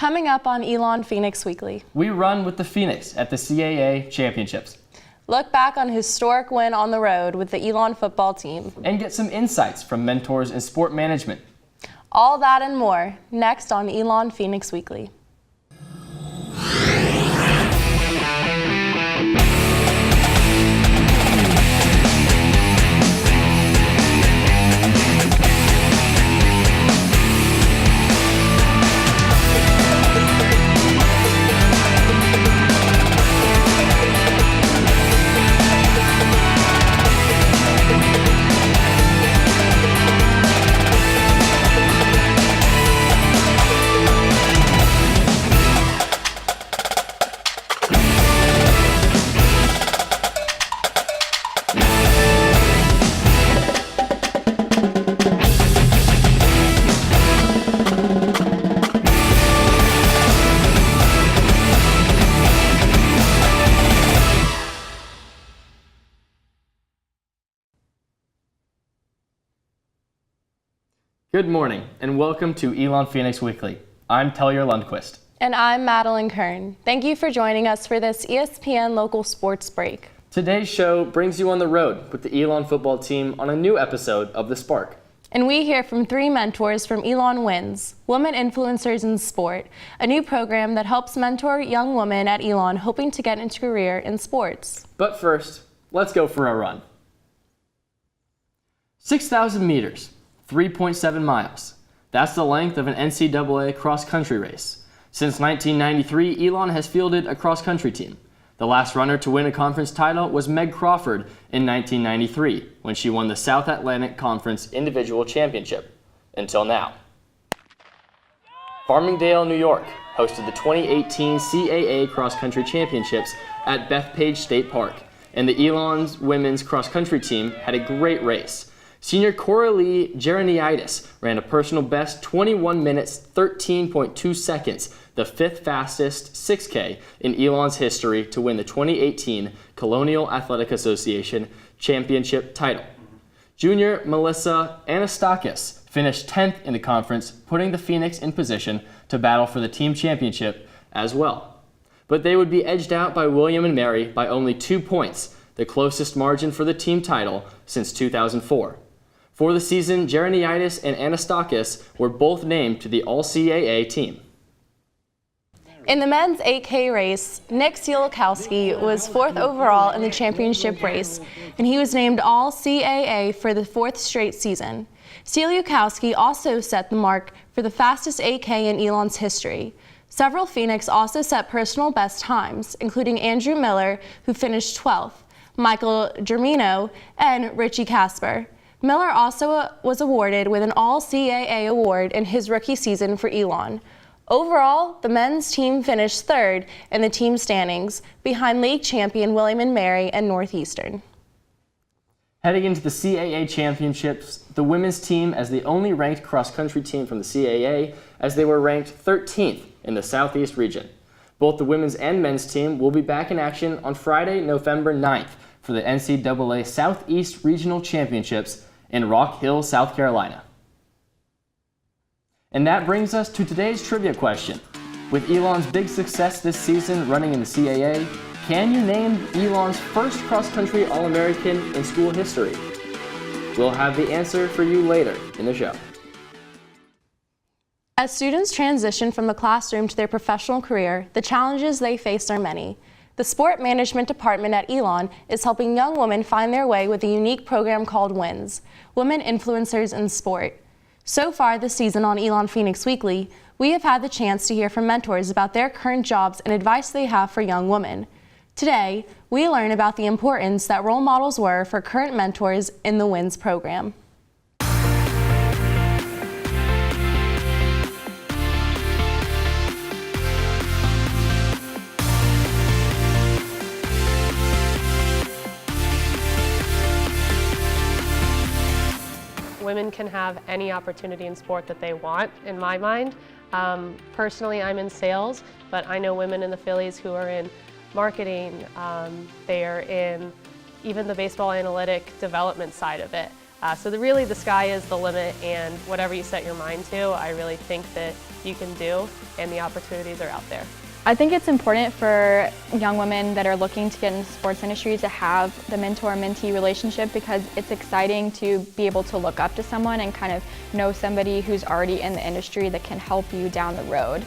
Coming up on Elon Phoenix Weekly. We run with the Phoenix at the CAA Championships. Look back on a historic win on the road with the Elon football team. And get some insights from mentors in sport management. All that and more, next on Elon Phoenix Weekly. Good morning and welcome to Elon Phoenix Weekly. I'm Tellier Lundquist. And I'm Madeline Kern. Thank you for joining us for this ESPN Local Sports Break. Today's show brings you on the road with the Elon football team on a new episode of The Spark. And we hear from three mentors from Elon Wins, Women Influencers in Sport, a new program that helps mentor young women at Elon hoping to get into a career in sports. But first, let's go for a run. 6,000 meters. 3.7 miles. That's the length of an NCAA cross-country race. Since 1993, Elon has fielded a cross-country team. The last runner to win a conference title was Meg Crawford in 1993, when she won the South Atlantic Conference Individual Championship. Until now. Farmingdale, New York, hosted the 2018 CAA Cross-Country Championships at Bethpage State Park, and the Elon's women's cross-country team had a great race. Senior Coralie Gereniadis ran a personal best 21 minutes 13.2 seconds, the fifth fastest 6K in Elon's history to win the 2018 Colonial Athletic Association Championship title. Junior Melissa Anastakis finished 10th in the conference, putting the Phoenix in position to battle for the team championship as well. But they would be edged out by William and Mary by only 2 points, the closest margin for the team title since 2004. For the season, Gereniadis and Anastakis were both named to the All-CAA team. In the men's 8K race, Nick Sielakowski was 4th overall in the championship race, and he was named All-CAA for the 4th straight season. Sielakowski also set the mark for the fastest 8K in Elon's history. Several Phoenix also set personal best times, including Andrew Miller, who finished 12th, Michael Germino, and Richie Casper. Miller also was awarded with an All-CAA award in his rookie season for Elon. Overall, the men's team finished 3rd in the team standings, behind league champion William & Mary and Northeastern. Heading into the CAA championships, the women's team as the only ranked cross-country team from the CAA, as they were ranked 13th in the Southeast region. Both the women's and men's team will be back in action on Friday, November 9th for the NCAA Southeast Regional Championships in Rock Hill, South Carolina. And that brings us to today's trivia question. With Elon's big success this season running in the CAA, can you name Elon's first cross-country All-American in school history? We'll have the answer for you later in the show. As students transition from the classroom to their professional career, the challenges they face are many. The Sport Management Department at Elon is helping young women find their way with a unique program called WINS, Women Influencers in Sport. So far this season on Elon Phoenix Weekly, we have had the chance to hear from mentors about their current jobs and advice they have for young women. Today, we learn about the importance that role models were for current mentors in the WINS program. Women can have any opportunity in sport that they want, in my mind. Personally, I'm in sales, but I know women in the Phillies who are in marketing, they are in even the baseball analytic development side of it. Really the sky is the limit, and whatever you set your mind to, I really think that you can do, and the opportunities are out there. I think it's important for young women that are looking to get into the sports industry to have the mentor-mentee relationship, because it's exciting to be able to look up to someone and kind of know somebody who's already in the industry that can help you down the road.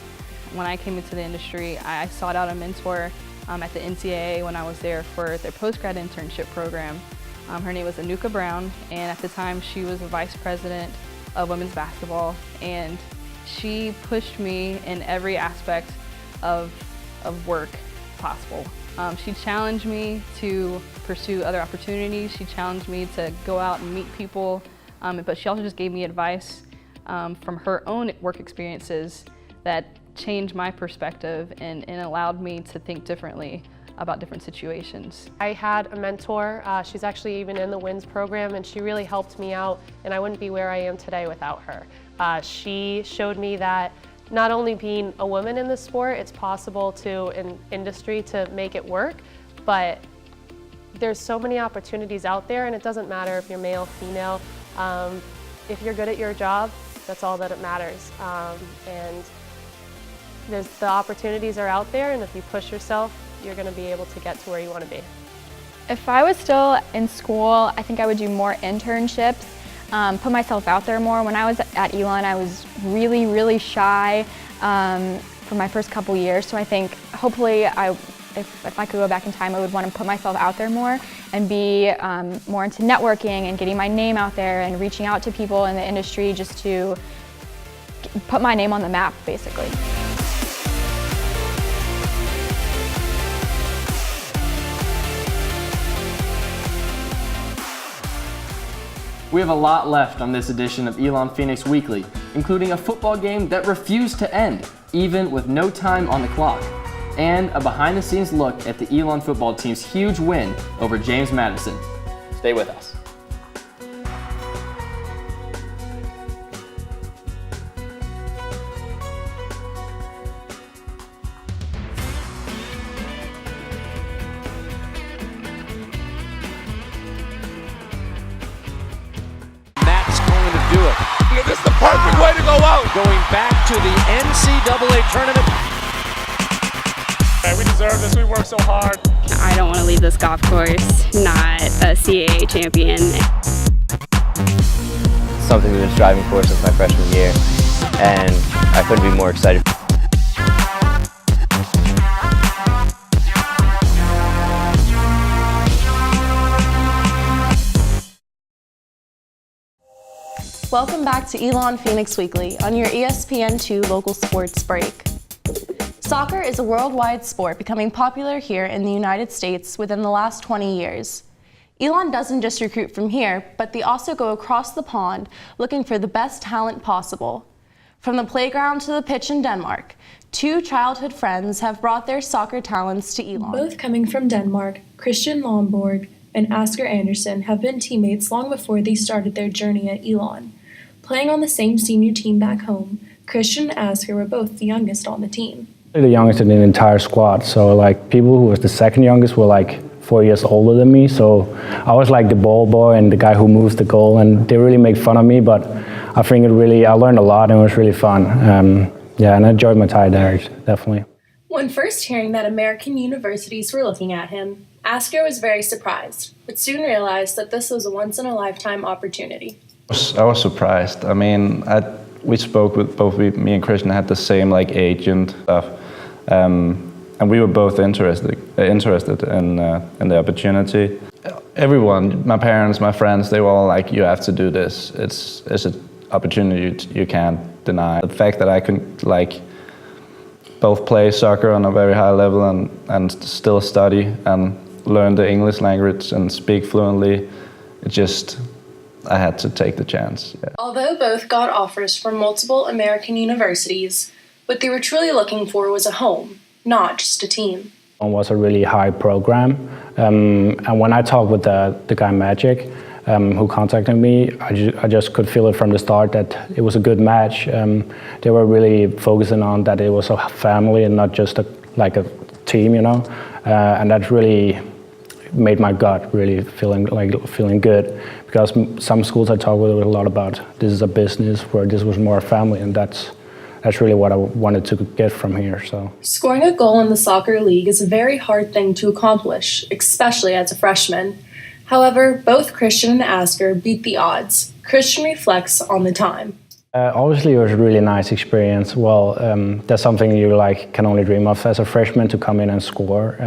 When I came into the industry, I sought out a mentor at the NCAA when I was there for their post-grad internship program. Her name was Anuka Brown, and at the time she was the vice president of women's basketball, and she pushed me in every aspect of work possible. She challenged me to pursue other opportunities. She challenged me to go out and meet people, but she also just gave me advice from her own work experiences that changed my perspective and allowed me to think differently about different situations. I had a mentor, she's actually even in the WINS program, and she really helped me out, and I wouldn't be where I am today without her. She showed me that not only being a woman in the sport, it's possible to, in industry, to make it work, but there's so many opportunities out there, and it doesn't matter if you're male, female. If you're good at your job, that's all that it matters. And the opportunities are out there, and if you push yourself, you're going to be able to get to where you want to be. If I was still in school, I think I would do more internships, put myself out there more. When I was at Elon, I was really, really shy for my first couple years. So I think hopefully if I could go back in time, I would want to put myself out there more and be more into networking and getting my name out there and reaching out to people in the industry just to put my name on the map, basically. We have a lot left on this edition of Elon Phoenix Weekly, including a football game that refused to end, even with no time on the clock, and a behind-the-scenes look at the Elon football team's huge win over James Madison. Stay with us. This is the perfect way to go out. Going back to the NCAA tournament. We deserve this. We worked so hard. I don't want to leave this golf course not a CAA champion. Something we've been striving for since my freshman year, and I couldn't be more excited. Welcome back to Elon Phoenix Weekly on your ESPN2 local sports break. Soccer is a worldwide sport becoming popular here in the United States within the last 20 years. Elon doesn't just recruit from here, but they also go across the pond looking for the best talent possible. From the playground to the pitch in Denmark, two childhood friends have brought their soccer talents to Elon. Both coming from Denmark, Christian Lomborg and Asger Andersen have been teammates long before they started their journey at Elon. Playing on the same senior team back home, Christian and Asger were both the youngest on the team. The youngest in the entire squad, so like people who was the second youngest were like 4 years older than me, so I was like the ball boy and the guy who moves the goal, and they really make fun of me, but I think I learned a lot and it was really fun. And I enjoyed my time there, definitely. When first hearing that American universities were looking at him, Asger was very surprised, but soon realized that this was a once-in-a-lifetime opportunity. I was surprised. I mean, we spoke with me and Christian had the same like agent stuff, and we were both interested in the opportunity. Everyone, my parents, my friends, they were all like, "You have to do this. It's an opportunity you can't deny." The fact that I could like both play soccer on a very high level and still study and learn the English language and speak fluently, I had to take the chance. Yeah. Although both got offers from multiple American universities, what they were truly looking for was a home, not just a team. It was a really high program, and when I talked with the guy Magic, who contacted me, I just could feel it from the start that it was a good match. They were really focusing on that it was a family and not just like a team, you know, and that really made my gut really feeling good, because some schools I talk with a lot about this is a business, where this was more a family, and that's really what I wanted to get from here. So Scoring a goal in the soccer league is a very hard thing to accomplish, especially as a freshman. However, both Christian and Asker beat the odds. Christian reflects on the time. Obviously, it was a really nice experience. Well, that's something you can only dream of as a freshman, to come in and score.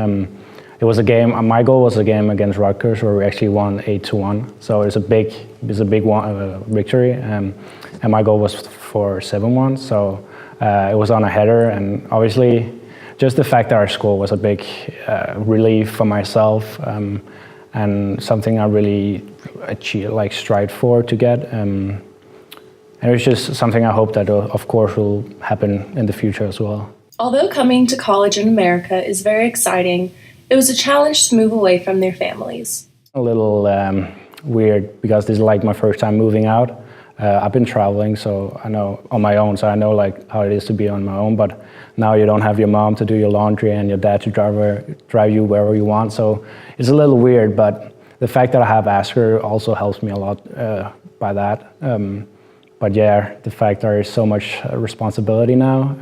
It was a game. My goal was a game against Rutgers where we actually won 8-1. So it's a big victory. And my goal was for 7-1. So it was on a header, and obviously, just the fact that our score was a big relief for myself, and something I really strived for to get. And it was just something I hope that, of course, will happen in the future as well. Although coming to college in America is very exciting, it was a challenge to move away from their families. A little weird, because this is my first time moving out. I've been traveling, so I know on my own, so I know how it is to be on my own, but now you don't have your mom to do your laundry and your dad to drive you wherever you want, so it's a little weird, but the fact that I have Asker also helps me a lot by that. But yeah, the fact there is so much responsibility now,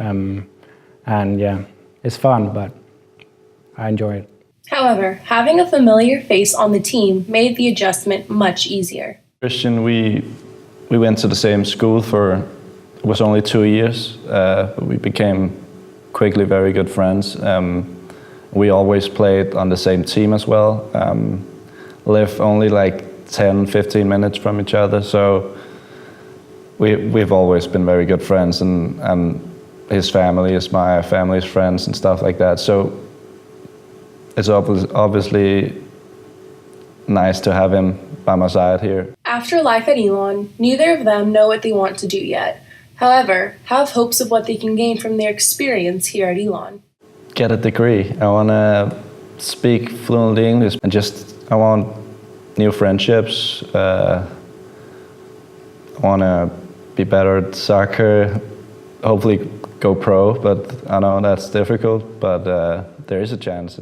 and yeah, it's fun, but I enjoy it. However, having a familiar face on the team made the adjustment much easier. Christian, we went to the same school it was only 2 years, but we became quickly very good friends. We always played on the same team as well, live only 10, 15 minutes from each other, so we've always been very good friends, and his family is my family's friends and stuff like that. So it's obviously nice to have him by my side here. After life at Elon, neither of them know what they want to do yet. However, have hopes of what they can gain from their experience here at Elon. Get a degree. I want to speak fluently English, and I want new friendships. I want to be better at soccer, hopefully go pro, but I know that's difficult, but there is a chance.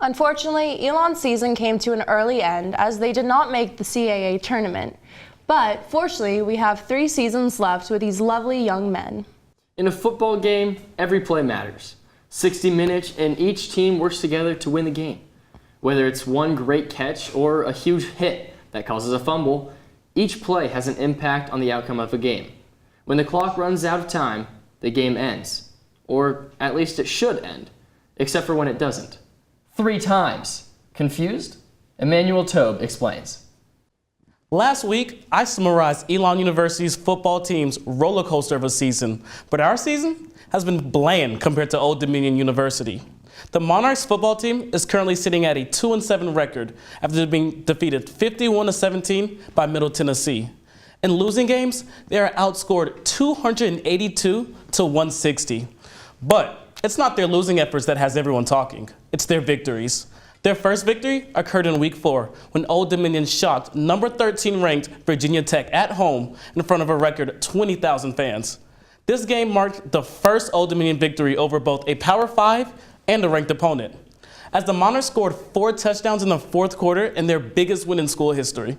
Unfortunately, Elon's season came to an early end as they did not make the CAA tournament. But fortunately, we have 3 seasons left with these lovely young men. In a football game, every play matters. 60 minutes, and each team works together to win the game. Whether it's one great catch or a huge hit that causes a fumble, each play has an impact on the outcome of a game. When the clock runs out of time, the game ends. Or at least it should end, except for when it doesn't. 3 times. Confused? Emmanuel Tobe explains. Last week, I summarized Elon University's football team's roller coaster of a season, but our season has been bland compared to Old Dominion University. The Monarchs football team is currently sitting at a 2-7 record after being defeated 51-17 by Middle Tennessee. In losing games, they are outscored 282-160. But it's not their losing efforts that has everyone talking. It's their victories. Their first victory occurred in Week 4 when Old Dominion shocked number 13 ranked Virginia Tech at home in front of a record 20,000 fans. This game marked the first Old Dominion victory over both a Power 5 and a ranked opponent, as the Monarchs scored 4 touchdowns in the fourth quarter in their biggest win in school history.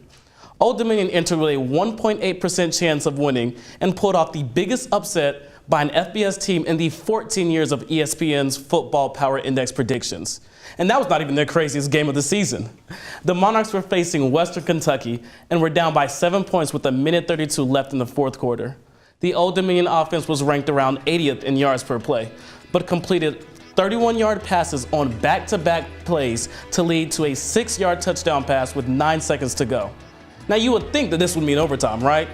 Old Dominion entered with a 1.8% chance of winning and pulled off the biggest upset by an FBS team in the 14 years of ESPN's Football Power Index predictions. And that was not even their craziest game of the season. The Monarchs were facing Western Kentucky and were down by 7 points with 1:32 left in the fourth quarter. The Old Dominion offense was ranked around 80th in yards per play, but completed 31-yard passes on back-to-back plays to lead to a 6-yard touchdown pass with 9 seconds to go. Now you would think that this would mean overtime, right?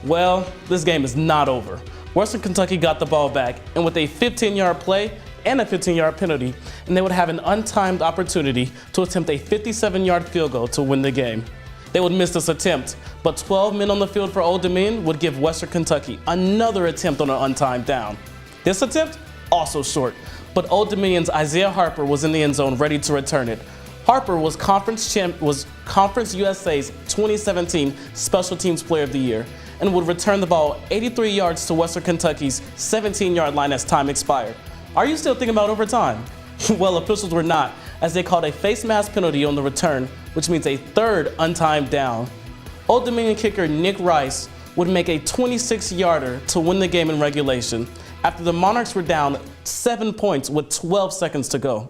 Well, this game is not over. Western Kentucky got the ball back, and with a 15-yard play and a 15-yard penalty, and they would have an untimed opportunity to attempt a 57-yard field goal to win the game. They would miss this attempt, but 12 men on the field for Old Dominion would give Western Kentucky another attempt on an untimed down. This attempt, also short, but Old Dominion's Isaiah Harper was in the end zone ready to return it. Harper was Conference USA's 2017 Special Teams Player of the Year and would return the ball 83 yards to Western Kentucky's 17-yard line as time expired. Are you still thinking about overtime? Well, officials were not, as they called a face mask penalty on the return, which means a third untimed down. Old Dominion kicker Nick Rice would make a 26-yarder to win the game in regulation after the Monarchs were down 7 points with 12 seconds to go.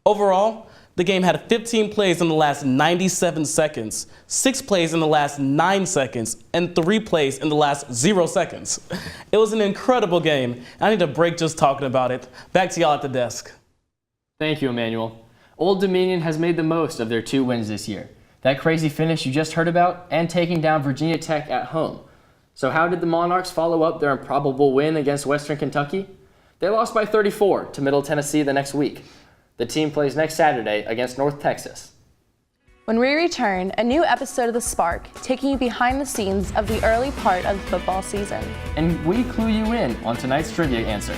Overall, the game had 15 plays in the last 97 seconds, 6 plays in the last 9 seconds, and 3 plays in the last 0 seconds. It was an incredible game. I need a break just talking about it. Back to y'all at the desk. Thank you, Emmanuel. Old Dominion has made the most of their 2 wins this year. That crazy finish you just heard about, and taking down Virginia Tech at home. So how did the Monarchs follow up their improbable win against Western Kentucky? They lost by 34 to Middle Tennessee the next week. The team plays next Saturday against North Texas. When we return, a new episode of The Spark, taking you behind the scenes of the early part of the football season. And we clue you in on tonight's trivia answer.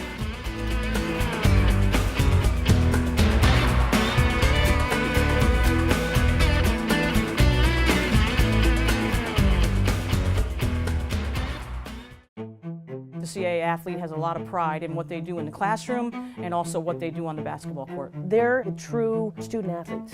The CAA athlete has a lot of pride in what they do in the classroom and also what they do on the basketball court. They're true student athletes.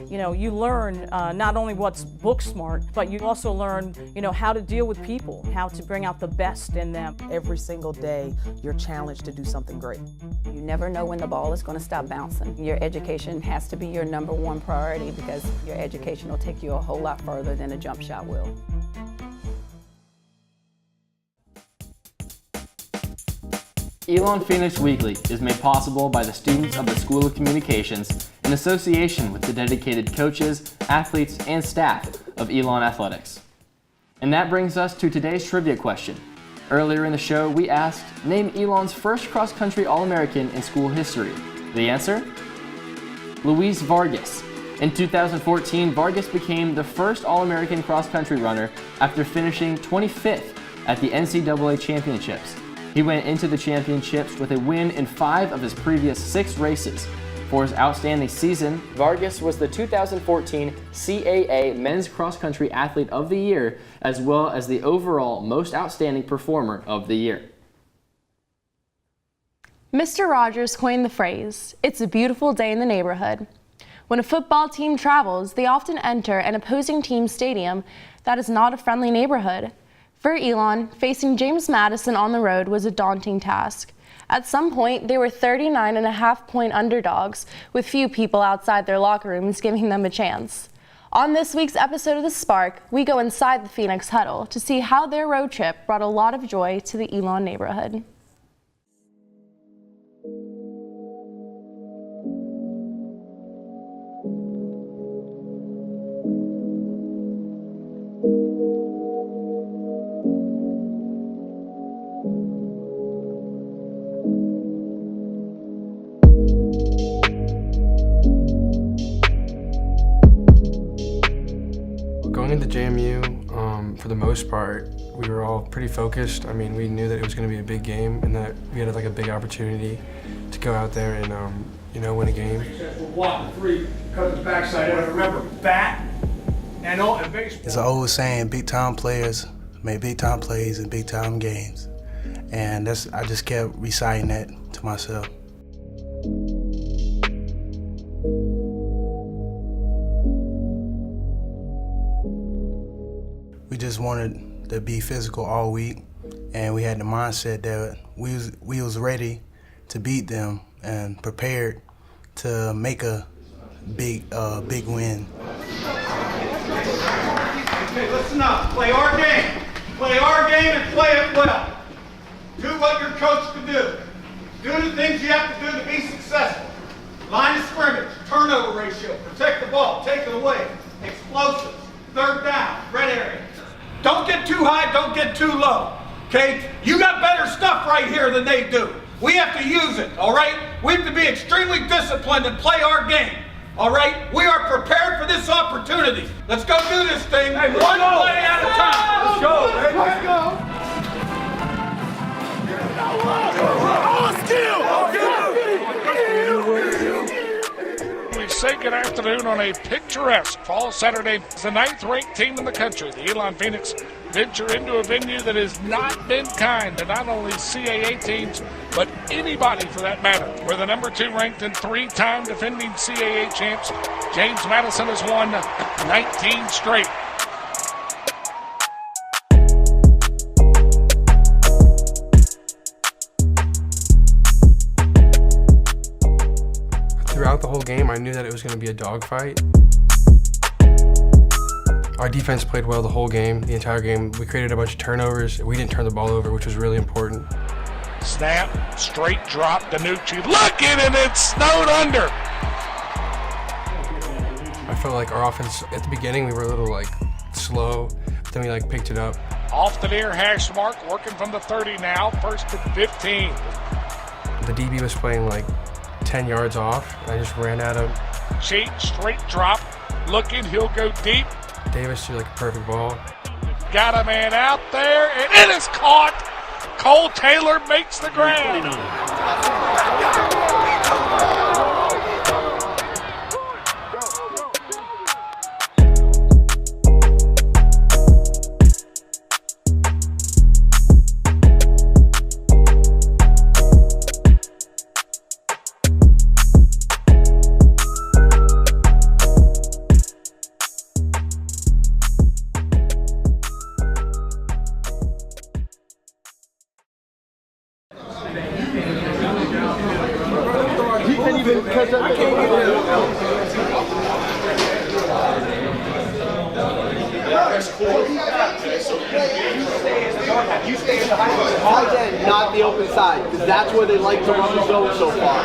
You know, you learn not only what's book smart, but you also learn, you know, how to deal with people, how to bring out the best in them. Every single day, you're challenged to do something great. You never know when the ball is going to stop bouncing. Your education has to be your #1 priority because your education will take you a whole lot further than a jump shot will. Elon Phoenix Weekly is made possible by the students of the School of Communications in association with the dedicated coaches, athletes, and staff of Elon Athletics. And that brings us to today's trivia question. Earlier in the show, we asked, name Elon's first cross-country All-American in school history. The answer? Luis Vargas. In 2014, Vargas became the first All-American cross-country runner after finishing 25th at the NCAA Championships. He went into the championships with a win in 5 of his previous 6 races. For his outstanding season, Vargas was the 2014 CAA Men's Cross Country Athlete of the Year, as well as the overall Most Outstanding Performer of the Year. Mr. Rogers coined the phrase, "It's a beautiful day in the neighborhood." When a football team travels, they often enter an opposing team's stadium that is not a friendly neighborhood. For Elon, facing James Madison on the road was a daunting task. At some point, they were 39.5-point underdogs, with few people outside their locker rooms giving them a chance. On this week's episode of The Spark, we go inside the Phoenix huddle to see how their road trip brought a lot of joy to the Elon neighborhood. Going into JMU, for the most part, we were all pretty focused. I mean, we knew that it was going to be a big game and that we had like a big opportunity to go out there and, you know, win a game. 1, 3, cut the backside. Remember, bat and all. It's an old saying: big-time players make big-time plays in big-time games, and I just kept reciting that to myself. We just wanted to be physical all week, and we had the mindset that we was ready to beat them and prepared to make a big win. Okay, listen up. Play our game. Play our game and play it well. Do what your coach can do. Do the things you have to do to be successful. Line of scrimmage, turnover ratio, protect the ball, take it away, explosives, third down, red area. Don't get too high, don't get too low, okay? You got better stuff right here than they do. We have to use it, all right? We have to be extremely disciplined and play our game, all right? We are prepared for this opportunity. Let's go do this thing, one play at a time. Let's go, baby. Let's go. We say good afternoon on a picturesque fall Saturday. It's the 9th-ranked team in the country. The Elon Phoenix venture into a venue that has not been kind to not only CAA teams, but anybody for that matter. We're the number 2 ranked and 3-time defending CAA champs. James Madison has won 19 straight. Throughout the whole game, I knew that it was going to be a dogfight. Our defense played well the whole game, the entire game. We created a bunch of turnovers. We didn't turn the ball over, which was really important. Snap, straight drop, Danucci looking, and it's snowed under. I felt like our offense, at the beginning, we were a little slow, but then we picked it up. Off the near hash mark, working from the 30 now, first and 15. The DB was playing 10 yards off, and I just ran at him. Cheat, straight drop, looking, he'll go deep. Davis threw a perfect ball. Got a man out there, and it is caught. Cole Taylor makes the grab. Not the open side, because that's where they like to run the zone so far.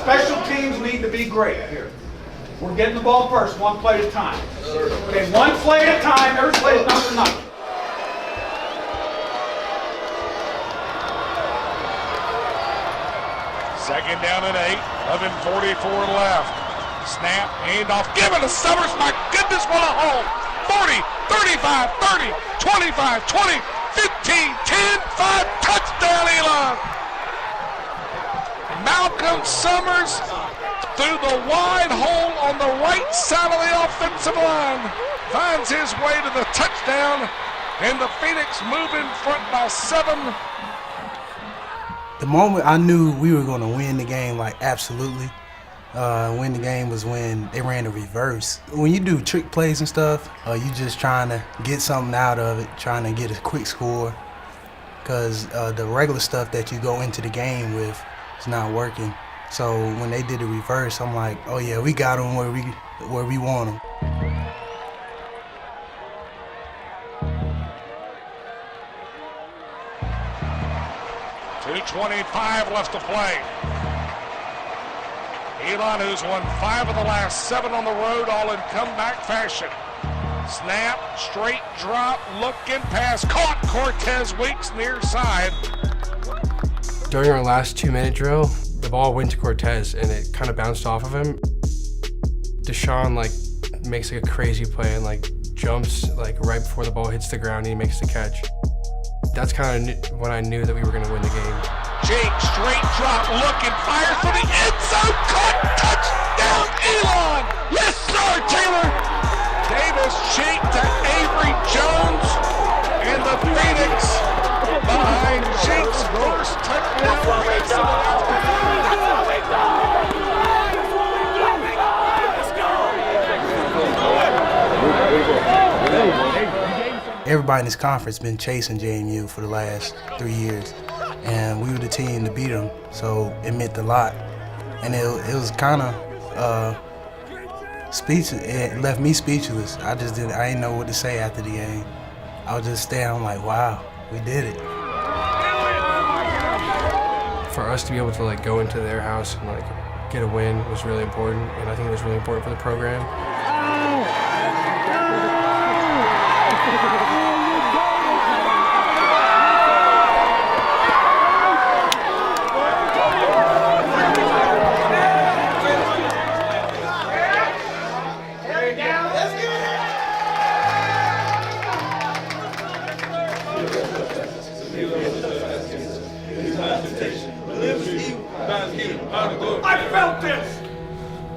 Special teams need to be great here. We're getting the ball first, one play at a time. Okay, one play at a time, every play is number 9. Second down and 8, 11:44 left. Snap, handoff, given to Summers. My goodness, what a hole! 40, 35, 30, 25, 20, 15, 10, 5, touchdown Elon! Malcolm Summers through the wide hole on the right side of the offensive line. Finds his way to the touchdown, and the Phoenix move in front by 7. The moment I knew we were going to win the game, absolutely, win the game was when they ran the reverse. When you do trick plays and stuff, you just trying to get something out of it, trying to get a quick score, because the regular stuff that you go into the game with is not working. So when they did the reverse, I'm like, oh yeah, we got them where we want them. 2:25 left to play. Elon, who's won 5 of the last 7 on the road, all in comeback fashion. Snap, straight drop, looking pass, caught Cortez Weeks near side. During our last 2-minute drill, the ball went to Cortez and it kind of bounced off of him. Deshaun makes a crazy play and jumps right before the ball hits the ground and he makes the catch. That's kind of when I knew that we were going to win the game. Jake, straight drop, looking, fires for the end zone, caught, touchdown, Elon! Yes, sir, Taylor! Davis cheat to Avery Jones, and the Phoenix behind Jake's first touchdown. Everybody in this conference been chasing JMU for the last 3 years, and we were the team to beat them, so it meant a lot. And it was kind of speechless. It left me speechless. I didn't know what to say after the game. I was just staring, I'm like, wow, we did it. For us to be able to go into their house and get a win was really important, and I think it was really important for the program. I felt this!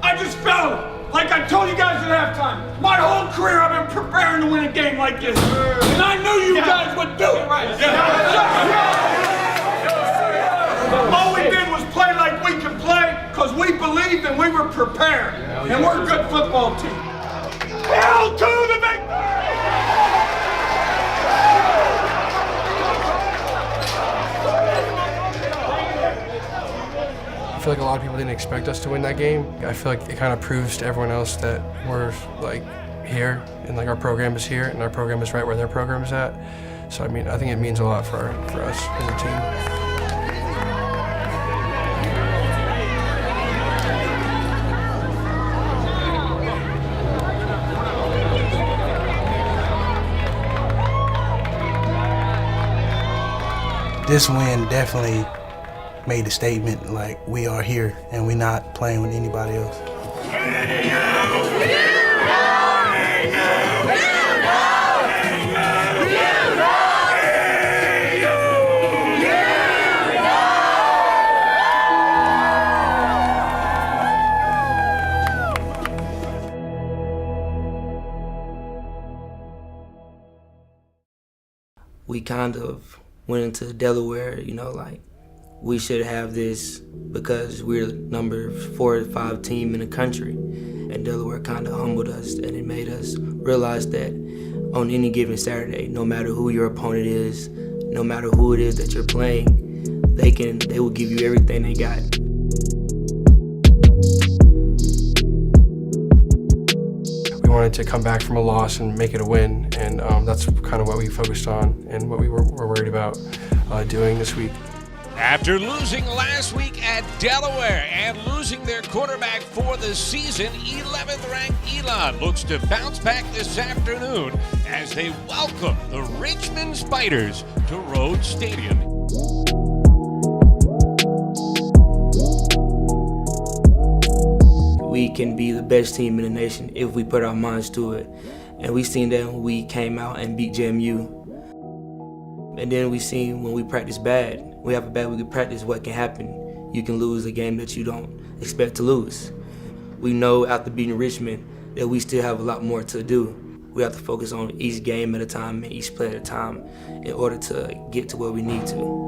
I just felt it! Like I told you guys at halftime, my whole career I've been preparing to win a game like this. And I knew you guys would do it right. and we were prepared. And we're a good football team. Hell to the victory! I feel like a lot of people didn't expect us to win that game. I feel like it kind of proves to everyone else that we're like here and like our program is here and our program is right where their program is at. So I mean, I think it means a lot for us as a team. This win definitely made the statement like we are here and we're not playing with anybody else. We kind of went into Delaware, you know, like we should have this because we're the number 4 or 5 team in the country. And Delaware kind of humbled us and it made us realize that on any given Saturday, no matter who your opponent is, no matter who it is that you're playing, they will give you everything they got. We wanted to come back from a loss and make it a win, and that's kind of what we focused on and what we were worried about doing this week. After losing last week at Delaware and losing their quarterback for the season, 11th ranked Elon looks to bounce back this afternoon as they welcome the Richmond Spiders to Rhodes Stadium. We can be the best team in the nation if we put our minds to it. And we seen that when we came out and beat JMU. And then we seen when we practice bad, we have a bad week of practice, what can happen. You can lose a game that you don't expect to lose. We know after beating Richmond that we still have a lot more to do. We have to focus on each game at a time and each play at a time in order to get to where we need to.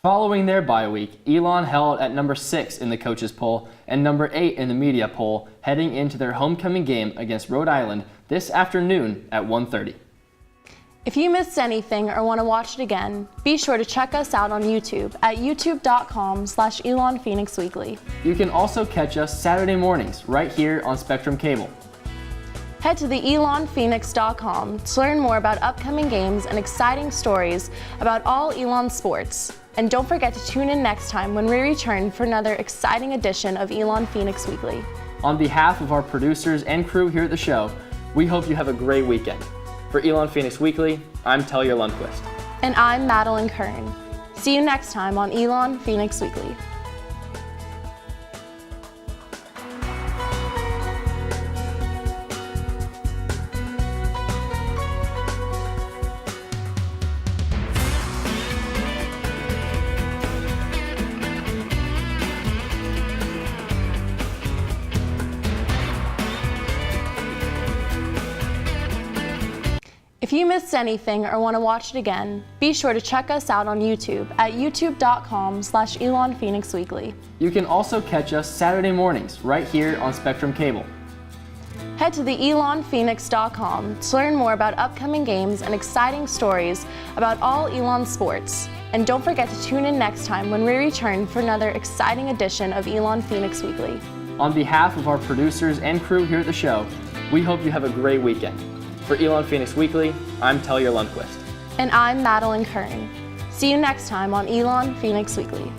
Following their bye week, Elon held at number 6 in the coaches poll and number 8 in the media poll heading into their homecoming game against Rhode Island this afternoon at 1:30. If you missed anything or want to watch it again, be sure to check us out on YouTube at youtube.com/Elon Phoenix Weekly. You can also catch us Saturday mornings right here on Spectrum Cable. Head to the ElonPhoenix.com to learn more about upcoming games and exciting stories about all Elon sports. And don't forget to tune in next time when we return for another exciting edition of Elon Phoenix Weekly. On behalf of our producers and crew here at the show, we hope you have a great weekend. For Elon Phoenix Weekly, I'm Talia Lundquist. And I'm Madeline Kern. See you next time on Elon Phoenix Weekly. If you missed anything or want to watch it again, be sure to check us out on YouTube at youtube.com/Elon Phoenix Weekly. You can also catch us Saturday mornings right here on Spectrum Cable. Head to the ElonPhoenix.com to learn more about upcoming games and exciting stories about all Elon sports. And don't forget to tune in next time when we return for another exciting edition of Elon Phoenix Weekly. On behalf of our producers and crew here at the show, we hope you have a great weekend. For Elon Phoenix Weekly, I'm Talia Lundquist. And I'm Madeline Kern. See you next time on Elon Phoenix Weekly.